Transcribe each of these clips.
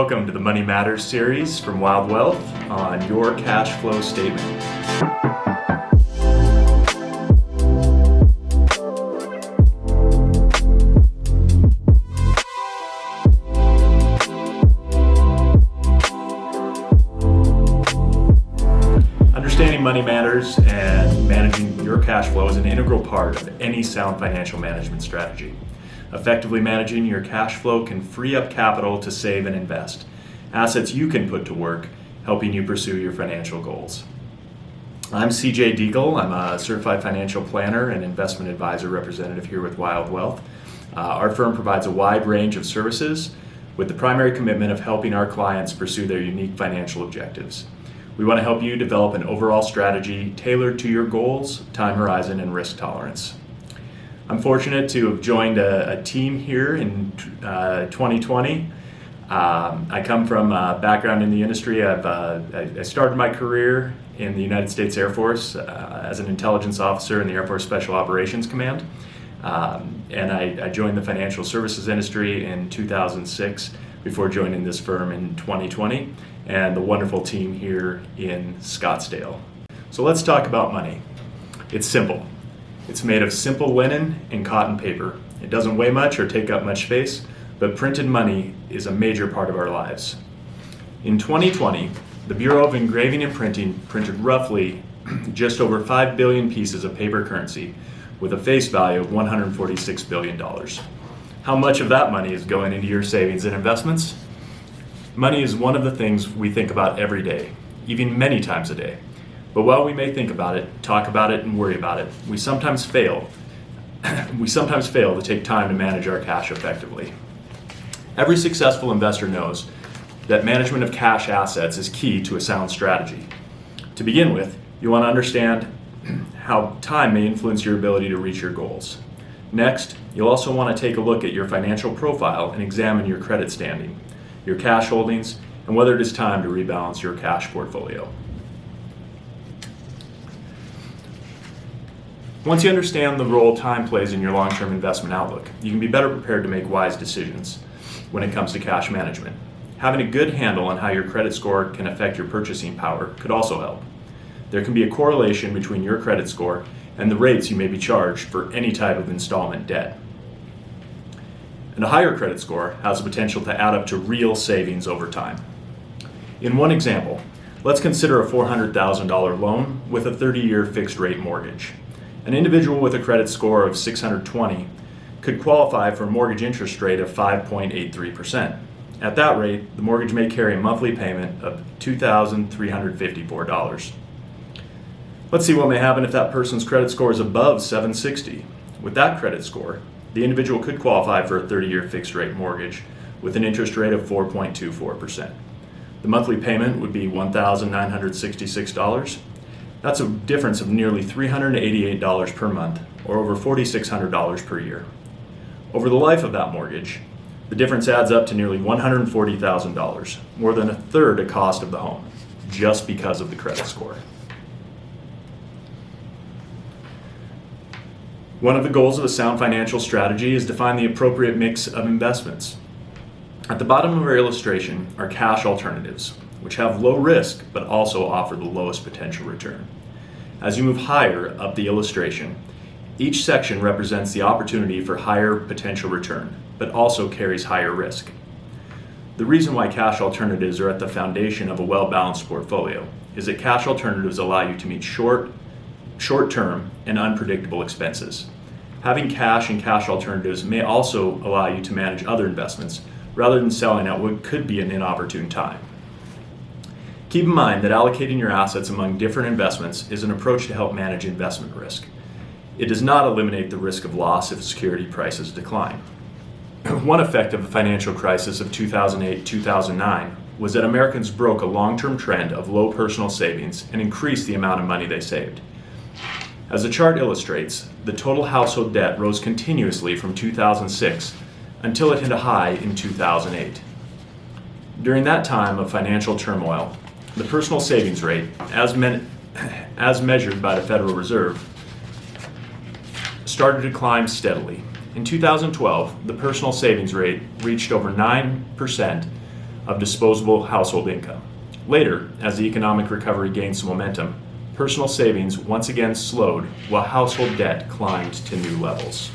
Welcome to the Money Matters series from Wilde Wealth on your cash flow statement. Understanding money matters and managing your cash flow is an integral part of any sound financial management strategy. Effectively managing your cash flow can free up capital to save and invest, assets you can put to work, helping you pursue your financial goals. I'm CJ Diegel. I'm a certified financial planner and investment advisor representative here with Wilde Wealth. Our firm provides a wide range of services with the primary commitment of helping our clients pursue their unique financial objectives. We want to help you develop an overall strategy tailored to your goals, time horizon, and risk tolerance. I'm fortunate to have joined a team here in 2020. I come from a background in the industry. I started my career in the United States Air Force as an intelligence officer in the Air Force Special Operations Command. And I joined the financial services industry in 2006 before joining this firm in 2020 and the wonderful team here in Scottsdale. So let's talk about money. It's simple. It's made of simple linen and cotton paper. It doesn't weigh much or take up much space, but printed money is a major part of our lives. In 2020, the Bureau of Engraving and Printing printed roughly just over 5 billion pieces of paper currency with a face value of $146 billion. How much of that money is going into your savings and investments? Money is one of the things we think about every day, even many times a day. But while we may think about it, talk about it, and worry about it, we sometimes fail. To take time to manage our cash effectively. Every successful investor knows that management of cash assets is key to a sound strategy. To begin with, you want to understand how time may influence your ability to reach your goals. Next, you'll also want to take a look at your financial profile and examine your credit standing, your cash holdings, and whether it is time to rebalance your cash portfolio. Once you understand the role time plays in your long-term investment outlook, you can be better prepared to make wise decisions when it comes to cash management. Having a good handle on how your credit score can affect your purchasing power could also help. There can be a correlation between your credit score and the rates you may be charged for any type of installment debt. And a higher credit score has the potential to add up to real savings over time. In one example, let's consider a $400,000 loan with a 30-year fixed-rate mortgage. An individual with a credit score of 620 could qualify for a mortgage interest rate of 5.83%. At that rate, the mortgage may carry a monthly payment of $2,354. Let's see what may happen if that person's credit score is above 760. With that credit score, the individual could qualify for a 30-year fixed-rate mortgage with an interest rate of 4.24%. The monthly payment would be $1,966. That's a difference of nearly $388 per month, or over $4,600 per year. Over the life of that mortgage, the difference adds up to nearly $140,000, more than a third the cost of the home, just because of the credit score. One of the goals of a sound financial strategy is to find the appropriate mix of investments. At the bottom of our illustration are cash alternatives, which have low risk but also offer the lowest potential return. As you move higher up the illustration, each section represents the opportunity for higher potential return, but also carries higher risk. The reason why cash alternatives are at the foundation of a well-balanced portfolio is that cash alternatives allow you to meet short-term and unpredictable expenses. Having cash and cash alternatives may also allow you to manage other investments rather than selling at what could be an inopportune time. Keep in mind that allocating your assets among different investments is an approach to help manage investment risk. It does not eliminate the risk of loss if security prices decline. One effect of the financial crisis of 2008-2009 was that Americans broke a long-term trend of low personal savings and increased the amount of money they saved. As the chart illustrates, the total household debt rose continuously from 2006 until it hit a high in 2008. During that time of financial turmoil, the personal savings rate, as measured by the Federal Reserve, started to climb steadily. In 2012, the personal savings rate reached over 9% of disposable household income. Later, as the economic recovery gained some momentum, personal savings once again slowed while household debt climbed to new levels.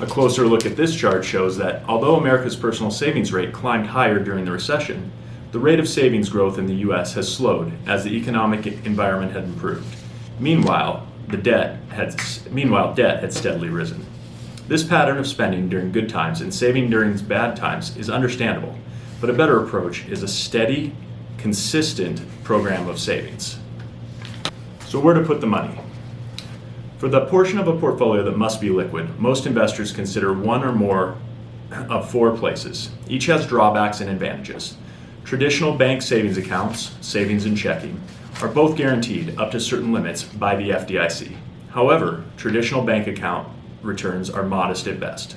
A closer look at this chart shows that although America's personal savings rate climbed higher during the recession, the rate of savings growth in the U.S. has slowed as the economic environment had improved. Meanwhile, debt had steadily risen. This pattern of spending during good times and saving during bad times is understandable, but a better approach is a steady, consistent program of savings. So where to put the money? For the portion of a portfolio that must be liquid, most investors consider one or more of four places. Each has drawbacks and advantages. Traditional bank savings accounts, savings and checking, are both guaranteed up to certain limits by the FDIC. However, traditional bank account returns are modest at best.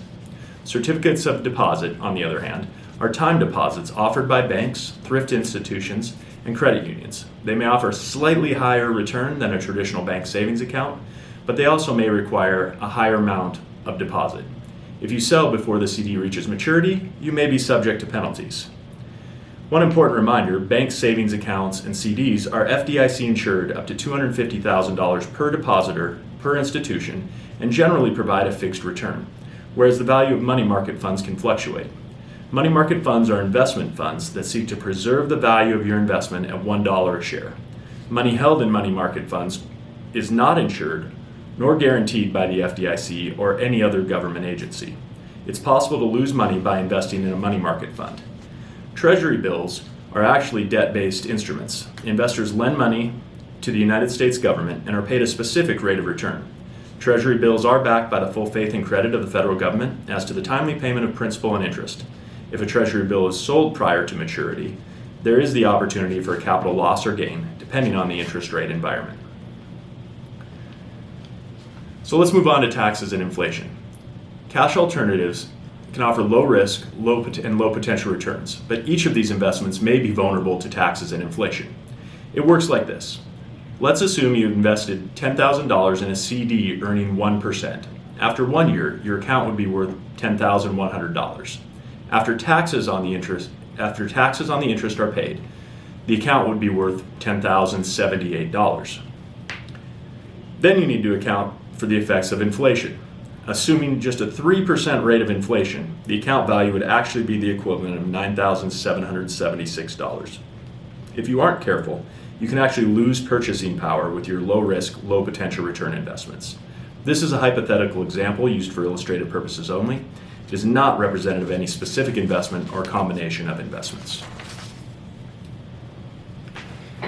Certificates of deposit, on the other hand, are time deposits offered by banks, thrift institutions, and credit unions. They may offer slightly higher return than a traditional bank savings account, but they also may require a higher amount of deposit. If you sell before the CD reaches maturity, you may be subject to penalties. One important reminder, bank savings accounts and CDs are FDIC insured up to $250,000 per depositor per institution and generally provide a fixed return, whereas the value of money market funds can fluctuate. Money market funds are investment funds that seek to preserve the value of your investment at $1 a share. Money held in money market funds is not insured nor guaranteed by the FDIC or any other government agency. It's possible to lose money by investing in a money market fund. Treasury bills are actually debt-based instruments. Investors lend money to the United States government and are paid a specific rate of return. Treasury bills are backed by the full faith and credit of the federal government as to the timely payment of principal and interest. If a Treasury bill is sold prior to maturity, there is the opportunity for a capital loss or gain, depending on the interest rate environment. So let's move on to taxes and inflation. Cash alternatives can offer low risk, low potential returns, but each of these investments may be vulnerable to taxes and inflation. It works like this. Let's assume you've invested $10,000 in a CD earning 1%. After 1 year, your account would be worth $10,100. After taxes on the interest are paid, the account would be worth $10,078. Then you need to account for the effects of inflation. Assuming just a 3% rate of inflation, the account value would actually be the equivalent of $9,776. If you aren't careful, you can actually lose purchasing power with your low risk, low potential return investments. This is a hypothetical example used for illustrative purposes only. It is not representative of any specific investment or combination of investments.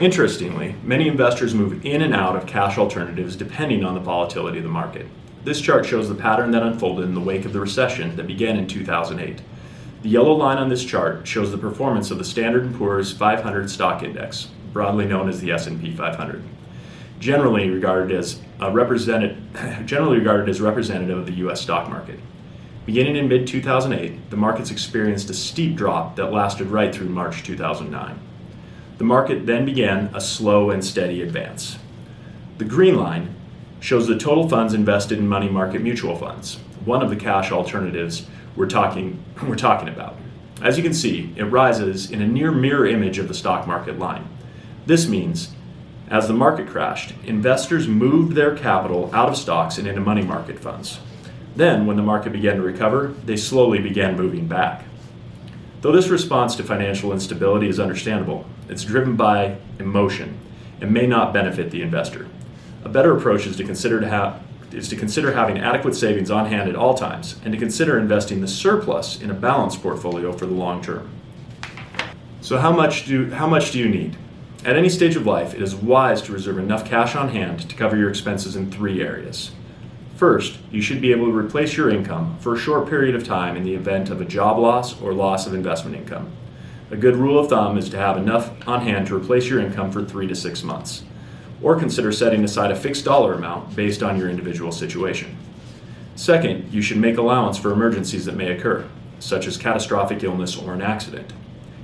Interestingly, many investors move in and out of cash alternatives depending on the volatility of the market. This chart shows the pattern that unfolded in the wake of the recession that began in 2008. The yellow line on this chart shows the performance of the Standard & Poor's 500 stock index, broadly known as the S&P 500, generally regarded as representative of the U.S. stock market. Beginning in mid-2008, the markets experienced a steep drop that lasted right through March 2009. The market then began a slow and steady advance. The green line shows the total funds invested in money market mutual funds, one of the cash alternatives we're talking about. As you can see, it rises in a near mirror image of the stock market line. This means, as the market crashed, investors moved their capital out of stocks and into money market funds. Then, when the market began to recover, they slowly began moving back. Though this response to financial instability is understandable, it's driven by emotion and may not benefit the investor. A better approach is to consider having adequate savings on hand at all times and to consider investing the surplus in a balanced portfolio for the long term. So how much do you need? At any stage of life, it is wise to reserve enough cash on hand to cover your expenses in three areas. First, you should be able to replace your income for a short period of time in the event of a job loss or loss of investment income. A good rule of thumb is to have enough on hand to replace your income for 3 to 6 months, or consider setting aside a fixed dollar amount based on your individual situation. Second, you should make allowance for emergencies that may occur, such as catastrophic illness or an accident.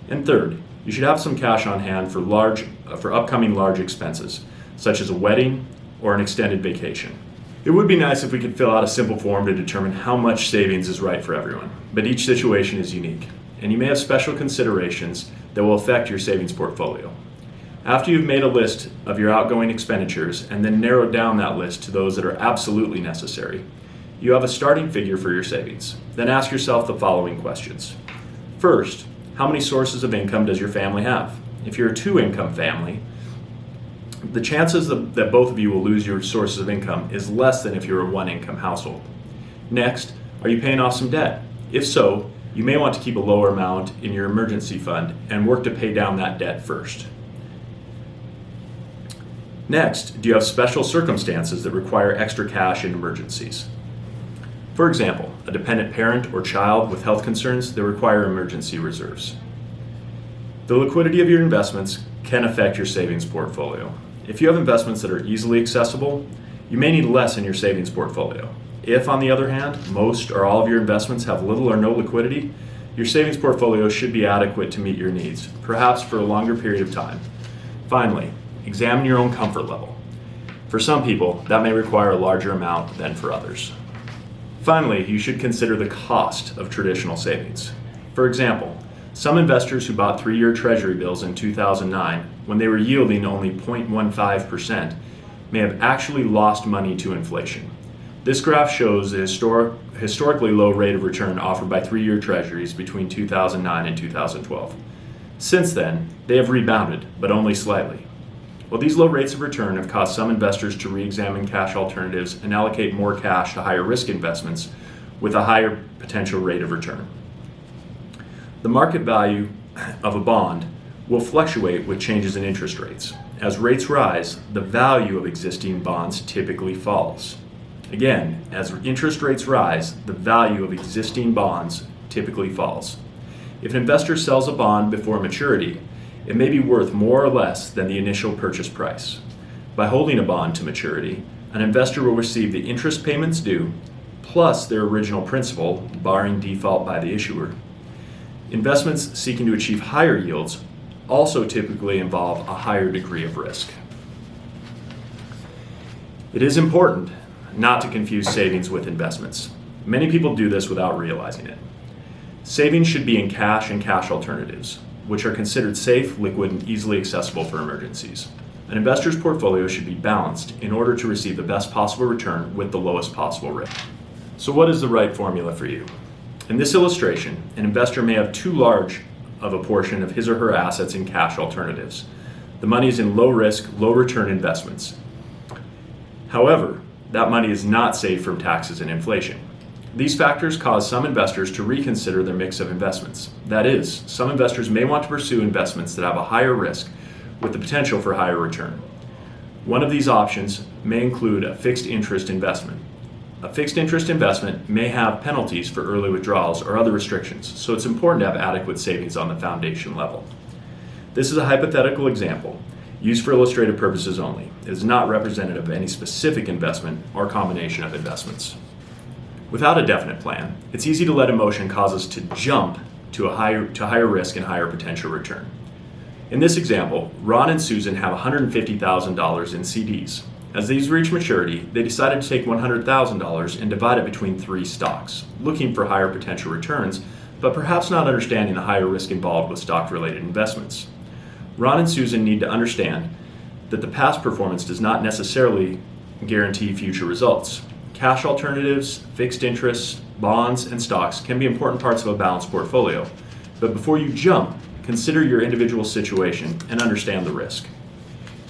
And third, you should have some cash on hand for upcoming large expenses, such as a wedding or an extended vacation. It would be nice if we could fill out a simple form to determine how much savings is right for everyone, but each situation is unique, and you may have special considerations that will affect your savings portfolio. After you've made a list of your outgoing expenditures and then narrowed down that list to those that are absolutely necessary, you have a starting figure for your savings. Then ask yourself the following questions. First, how many sources of income does your family have? If you're a two-income family, the chances that both of you will lose your sources of income is less than if you're a one-income household. Next, are you paying off some debt? If so, you may want to keep a lower amount in your emergency fund and work to pay down that debt first. Next, do you have special circumstances that require extra cash in emergencies? For example, a dependent parent or child with health concerns that require emergency reserves. The liquidity of your investments can affect your savings portfolio. If you have investments that are easily accessible, you may need less in your savings portfolio. If, on the other hand, most or all of your investments have little or no liquidity, your savings portfolio should be adequate to meet your needs, perhaps for a longer period of time. Finally, examine your own comfort level. For some people, that may require a larger amount than for others. Finally, you should consider the cost of traditional savings. For example, some investors who bought 3-year Treasury bills in 2009, when they were yielding only 0.15%, may have actually lost money to inflation. This graph shows the historically low rate of return offered by 3-year Treasuries between 2009 and 2012. Since then, they have rebounded, but only slightly. While these low rates of return have caused some investors to re-examine cash alternatives and allocate more cash to higher risk investments with a higher potential rate of return. The market value of a bond will fluctuate with changes in interest rates. As rates rise, the value of existing bonds typically falls. Again, as interest rates rise, the value of existing bonds typically falls. If an investor sells a bond before maturity, it may be worth more or less than the initial purchase price. By holding a bond to maturity, an investor will receive the interest payments due, plus their original principal, barring default by the issuer. Investments seeking to achieve higher yields also typically involve a higher degree of risk. It is important not to confuse savings with investments. Many people do this without realizing it. Savings should be in cash and cash alternatives, which are considered safe, liquid, and easily accessible for emergencies. An investor's portfolio should be balanced in order to receive the best possible return with the lowest possible risk. So what is the right formula for you? In this illustration, an investor may have too large of a portion of his or her assets in cash alternatives. The money is in low risk, low return investments. However, that money is not safe from taxes and inflation. These factors cause some investors to reconsider their mix of investments. That is, some investors may want to pursue investments that have a higher risk with the potential for higher return. One of these options may include a fixed interest investment. A fixed interest investment may have penalties for early withdrawals or other restrictions, so it's important to have adequate savings on the foundation level. This is a hypothetical example, used for illustrative purposes only. It is not representative of any specific investment or combination of investments. Without a definite plan, it's easy to let emotion cause us to jump to higher risk and higher potential return. In this example, Ron and Susan have $150,000 in CDs. As these reach maturity, they decided to take $100,000 and divide it between 3 stocks, looking for higher potential returns, but perhaps not understanding the higher risk involved with stock-related investments. Ron and Susan need to understand that the past performance does not necessarily guarantee future results. Cash alternatives, fixed interests, bonds, and stocks can be important parts of a balanced portfolio, but before you jump, consider your individual situation and understand the risk.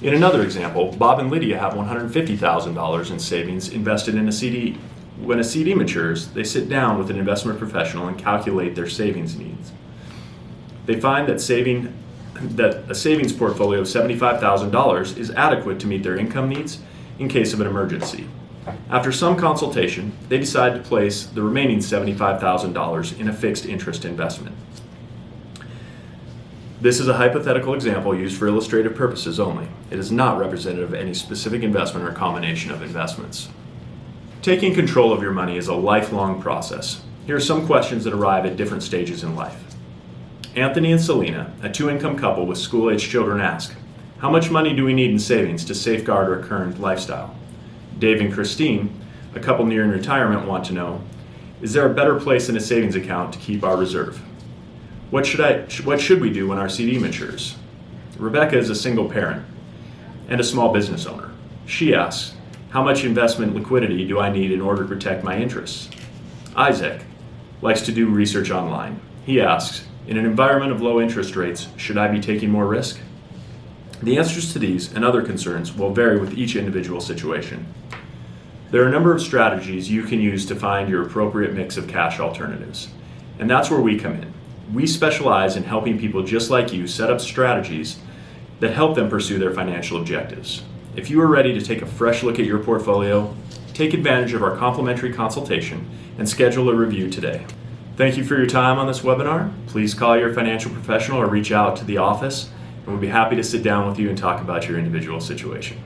In another example, Bob and Lydia have $150,000 in savings invested in a CD. When a CD matures, they sit down with an investment professional and calculate their savings needs. They find that a savings portfolio of $75,000 is adequate to meet their income needs in case of an emergency. After some consultation, they decide to place the remaining $75,000 in a fixed interest investment. This is a hypothetical example used for illustrative purposes only. It is not representative of any specific investment or combination of investments. Taking control of your money is a lifelong process. Here are some questions that arrive at different stages in life. Anthony and Selena, a 2-income couple with school-age children, ask, how much money do we need in savings to safeguard our current lifestyle? Dave and Christine, a couple nearing retirement, want to know, is there a better place than a savings account to keep our reserve? What should we do when our CD matures? Rebecca is a single parent and a small business owner. She asks, how much investment liquidity do I need in order to protect my interests? Isaac likes to do research online. He asks, in an environment of low interest rates, should I be taking more risk? The answers to these and other concerns will vary with each individual situation. There are a number of strategies you can use to find your appropriate mix of cash alternatives, and that's where we come in. We specialize in helping people just like you set up strategies that help them pursue their financial objectives. If you are ready to take a fresh look at your portfolio, take advantage of our complimentary consultation and schedule a review today. Thank you for your time on this webinar. Please call your financial professional or reach out to the office, and we'll be happy to sit down with you and talk about your individual situation.